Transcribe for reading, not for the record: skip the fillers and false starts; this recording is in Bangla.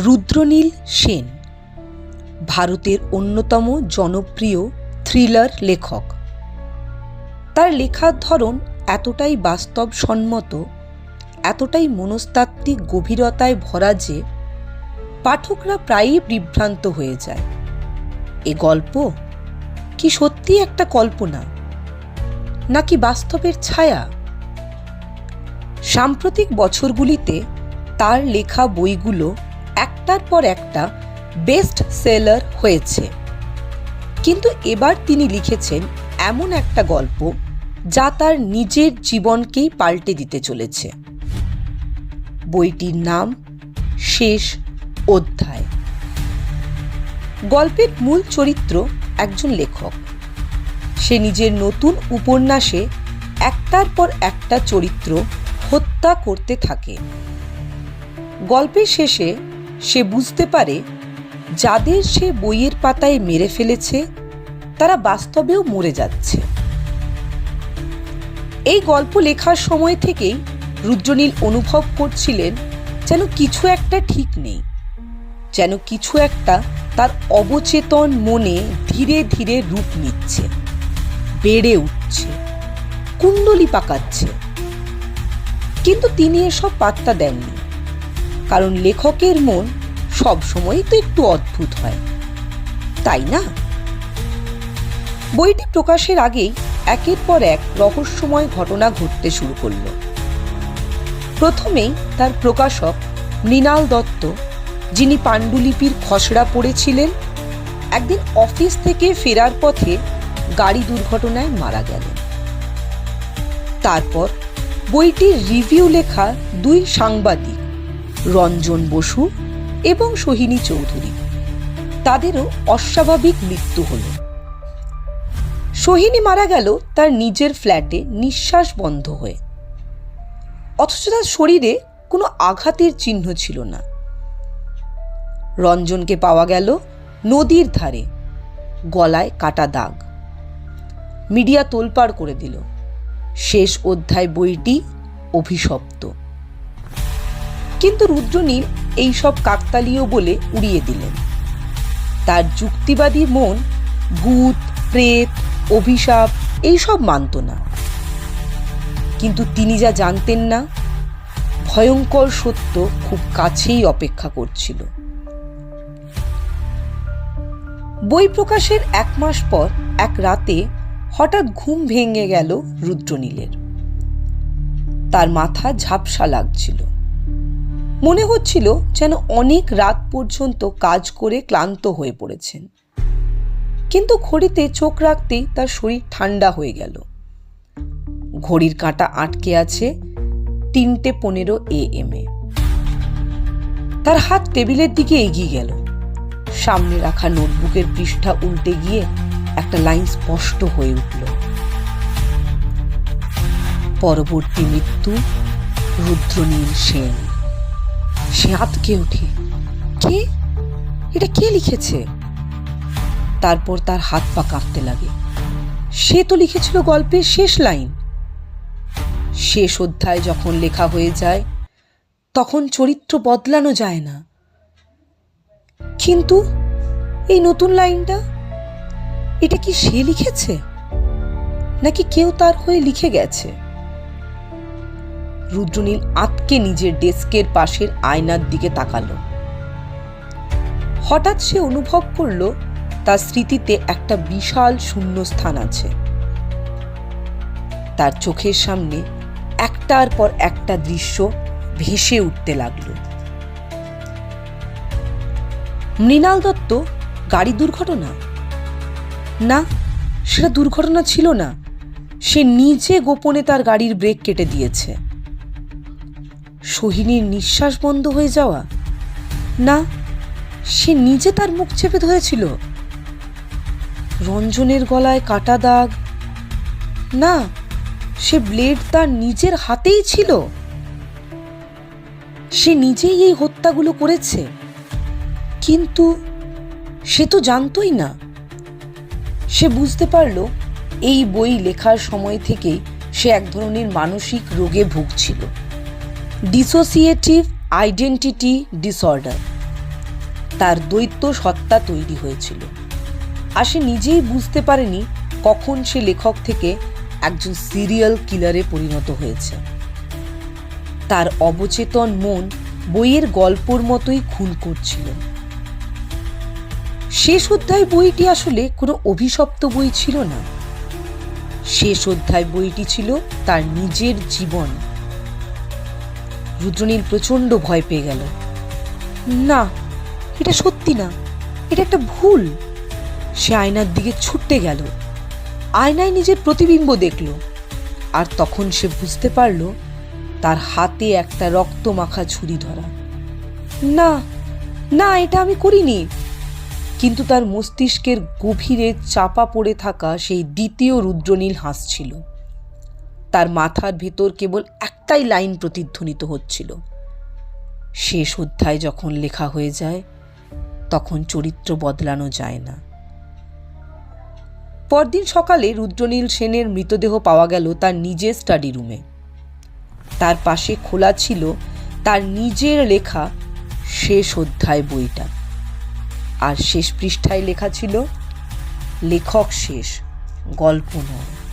রুদ্রনীল সেন ভারতের অন্যতম জনপ্রিয় থ্রিলার লেখক। তার লেখার ধরন এতটাই বাস্তবসম্মত, এতটাই মনস্তাত্ত্বিক গভীরতায় ভরা যে পাঠকরা প্রায়ই বিভ্রান্ত হয়ে যায়। এ গল্প কি সত্যি একটা কল্পনা, নাকি বাস্তবের ছায়া? সাম্প্রতিক বছরগুলিতে তার লেখা বইগুলো একটার পর একটা বেস্ট সেলার হয়েছে, কিন্তু এবার তিনি লিখেছেন এমন একটা গল্প যা তার নিজের জীবনকেই পাল্টে দিতে চলেছে। বইটির নাম শেষ অধ্যায়। গল্পের মূল চরিত্র একজন লেখক। সে নিজের নতুন উপন্যাসে একটার পর একটা চরিত্র হত্যা করতে থাকে। গল্পের শেষে সে বুঝতে পারে যাদের সে বইয়ের পাতায় মেরে ফেলেছে তারা বাস্তবেও মরে যাচ্ছে। এই গল্প লেখার সময় থেকেই রুদ্রনীল অনুভব করছিলেন যেন কিছু একটা ঠিক নেই, যেন কিছু একটা তার অবচেতন মনে ধীরে ধীরে রূপ নিচ্ছে, বেড়ে উঠছে, কুণ্ডলি পাকাচ্ছে। কিন্তু তিনি এসব পাত্তা দেননি, কারণ লেখকের মন সবসময়ই তো একটু অদ্ভুত হয়, তাই না? বইটি প্রকাশের আগেই একের পর এক রহস্যময় ঘটনা ঘটতে শুরু করল। প্রথমেই তার প্রকাশক মৃণাল দত্ত, যিনি পাণ্ডুলিপির খসড়া পড়েছিলেন, একদিন অফিস থেকে ফেরার পথে গাড়ি দুর্ঘটনায় মারা গেলেন। তারপর বইটির রিভিউ লেখা দুই সাংবাদিক, রঞ্জন বসু এবং সোহিনী চৌধুরী, তাদেরও অস্বাভাবিক মৃত্যু হল। সোহিনী মারা গেল তার নিজের ফ্ল্যাটে নিঃশ্বাস বন্ধ হয়ে, অথচ তার শরীরে কোনো আঘাতের চিহ্ন ছিল না। রঞ্জনকে পাওয়া গেল নদীর ধারে, গলায় কাটা দাগ। মিডিয়া তোলপাড় করে দিল শেষ অধ্যায় বইটি অভিশপ্ত। কিন্তু রুদ্রনীল এইসব কাকতালীয় বলে উড়িয়ে দিলেন। তার যুক্তিবাদী মন ভূত, প্রেত, অভিশাপ এইসব মানত না। কিন্তু তিনি যা জানতেন না, ভয়ঙ্কর সত্য খুব কাছেই অপেক্ষা করছিল। বই প্রকাশের 1 মাস পর এক রাতে হঠাৎ ঘুম ভেঙে গেল রুদ্রনীলের। তার মাথা ঝাপসা লাগছিল, মনে হচ্ছিল যেন অনেক রাত পর্যন্ত কাজ করে ক্লান্ত হয়ে পড়েছেন। কিন্তু ঘড়িতে চোখ রাখতেই তার শরীর ঠান্ডা হয়ে গেল। ঘড়ির কাঁটা আটকে আছে 3:15 AM। তার হাত টেবিলের দিকে এগিয়ে গেল। সামনে রাখা নোটবুকের পৃষ্ঠা উল্টে গিয়ে একটা লাইন স্পষ্ট হয়ে উঠল। পরবর্তী মৃত্যু রুদ্রনীল সেন। সে আঁতকে ওঠে। কে? এটা কে লিখেছে? তারপর তার হাত পা কাঁপতে লাগে। সে তো লিখেছিল গল্পের শেষ লাইন। শেষ অধ্যায় যখন লেখা হয়ে যায় তখন চরিত্র বদলানো যায় না। কিন্তু এই নতুন লাইনটা, এটা কি সে লিখেছে, নাকি কেউ তার হয়ে লিখে গেছে? রুদ্রনীল আঁতকে নিজের ডেস্কের পাশের আয়নার দিকে তাকালো। হঠাৎ সে অনুভব করল তার স্মৃতিতে একটা বিশাল শূন্যস্থান আছে। তার চোখের সামনে একটার পর একটা দৃশ্য ভেসে উঠতে লাগলো। মৃণাল দত্ত গাড়ি দুর্ঘটনা? না, সেটা দুর্ঘটনা ছিল না। সে নিজে গোপনে তার গাড়ির ব্রেক কেটে দিয়েছে। সোহিনীর নিঃশ্বাস বন্ধ হয়ে যাওয়া? না, সে নিজে তার মুখ চেপে ধরেছিল। রঞ্জনের গলায় কাটা দাগ? না, সে ব্লেড তার নিজের হাতেই ছিল। সে নিজেই এই হত্যাগুলো করেছে, কিন্তু সে তো জানতই না। সে বুঝতে পারল এই বই লেখার সময় থেকেই সে এক ধরনের মানসিক রোগে ভুগছিল, ডিসোসিয়েটিভ আইডেন্টিটি ডিসঅর্ডার। তার দ্বৈত সত্তা তৈরি হয়েছিল, আর সে নিজেই বুঝতে পারেনি কখন সে লেখক থেকে একজন সিরিয়াল কিলারে পরিণত হয়েছে। তার অবচেতন মন বইয়ের গল্পর মতোই খুন করছিল। শেষ অধ্যায় বইটি আসলে কোনো অভিশপ্ত বই ছিল না। শেষ অধ্যায় বইটি ছিল তার নিজের জীবন। রুদ্রনীল প্রচন্ড ভয় পেয়ে গেল। না, এটা সত্যি না, এটা একটা ভুল। সে আয়নার দিকে ছুটতে গেল। আয়নায় নিজের প্রতিবিম্ব দেখল, আর তখন সে বুঝতে পারল তার হাতে একটা রক্ত মাখা ছুরি ধরা। না না, এটা আমি করিনি। কিন্তু তার মস্তিষ্কের গভীরে চাপা পড়ে থাকা সেই দ্বিতীয় রুদ্রনীল হাসছিল। তার মাথার ভেতর কেবল একটাই লাইন প্রতিধ্বনিত হচ্ছিল, শেষ অধ্যায় যখন লেখা হয়ে যায় তখন চরিত্র বদলানো যায় না। পরদিন সকালে রুদ্রনীল সেনের মৃতদেহ পাওয়া গেল তার নিজের স্টাডি রুমে। তার পাশে খোলা ছিল তার নিজের লেখা শেষ অধ্যায় বইটা, আর শেষ পৃষ্ঠায় লেখা ছিল, লেখক শেষ, গল্প নয়।